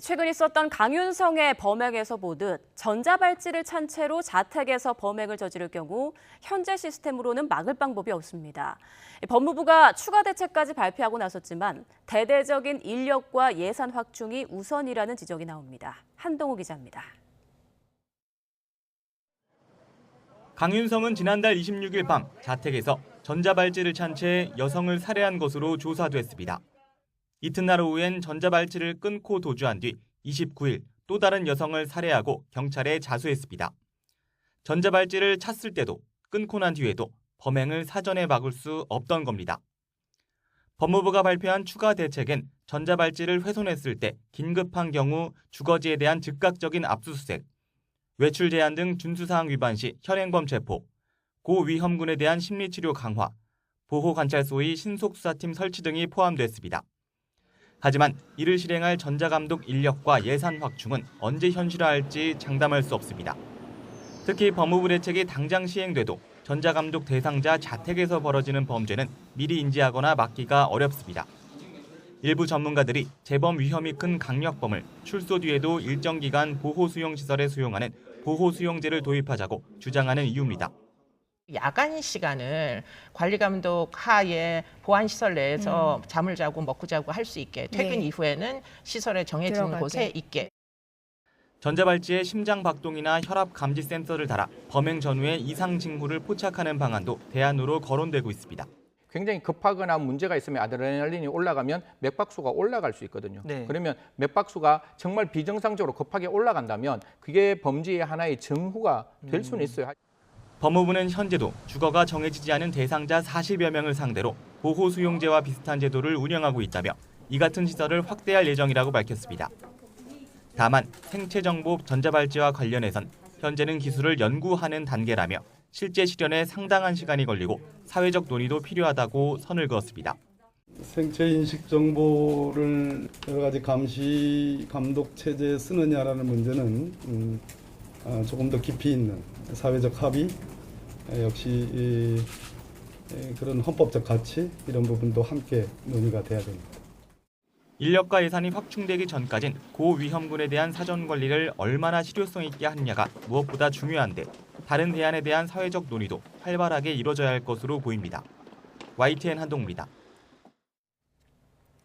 최근 있었던 강윤성의 범행에서 보듯 전자발찌를 찬 채로 자택에서 범행을 저지를 경우 현재 시스템으로는 막을 방법이 없습니다. 법무부가 추가 대책까지 발표하고 나섰지만 대대적인 인력과 예산 확충이 우선이라는 지적이 나옵니다. 한동호 기자입니다. 강윤성은 지난달 26일 밤 자택에서 전자발찌를 찬 채 여성을 살해한 것으로 조사됐습니다. 이튿날 오후엔 전자발찌를 끊고 도주한 뒤 29일 또 다른 여성을 살해하고 경찰에 자수했습니다. 전자발찌를 찼을 때도 끊고 난 뒤에도 범행을 사전에 막을 수 없던 겁니다. 법무부가 발표한 추가 대책엔 전자발찌를 훼손했을 때 긴급한 경우 주거지에 대한 즉각적인 압수수색, 외출 제한 등 준수사항 위반 시 현행범 체포, 고위험군에 대한 심리치료 강화, 보호관찰소의 신속수사팀 설치 등이 포함됐습니다. 하지만 이를 실행할 전자감독 인력과 예산 확충은 언제 현실화할지 장담할 수 없습니다. 특히 법무부 대책이 당장 시행돼도 전자감독 대상자 자택에서 벌어지는 범죄는 미리 인지하거나 막기가 어렵습니다. 일부 전문가들이 재범 위험이 큰 강력범을 출소 뒤에도 일정 기간 보호수용시설에 수용하는 보호수용제를 도입하자고 주장하는 이유입니다. 야간 시간을 관리감독 하에 보안시설 내에서 잠을 자고 먹고 자고 할 수 있게 퇴근 이후에는 시설에 정해진 곳에 있게. 전자발찌에 심장 박동이나 혈압 감지 센서를 달아 범행 전후에 이상 징후를 포착하는 방안도 대안으로 거론되고 있습니다. 굉장히 급하거나 문제가 있으면 아드레날린이 올라가면 맥박수가 올라갈 수 있거든요. 그러면 맥박수가 정말 비정상적으로 급하게 올라간다면 그게 범죄의 하나의 징후가 될 수는 있어요. 법무부는 현재도 주거가 정해지지 않은 대상자 40여 명을 상대로 보호수용제와 비슷한 제도를 운영하고 있다며 이 같은 시설을 확대할 예정이라고 밝혔습니다. 다만 생체정보 전자발찌와 관련해선 현재는 기술을 연구하는 단계라며 실제 실현에 상당한 시간이 걸리고 사회적 논의도 필요하다고 선을 그었습니다. 생체인식 정보를 여러 가지 감시, 감독 체제에 쓰느냐라는 문제는 조금 더 깊이 있는 사회적 합의, 역시 그런 헌법적 가치 이런 부분도 함께 논의가 돼야 됩니다. 인력과 예산이 확충되기 전까진 고위험군에 대한 사전 관리를 얼마나 실효성 있게 하느냐가 무엇보다 중요한데 다른 대안에 대한 사회적 논의도 활발하게 이뤄져야 할 것으로 보입니다. YTN 한동우입니다.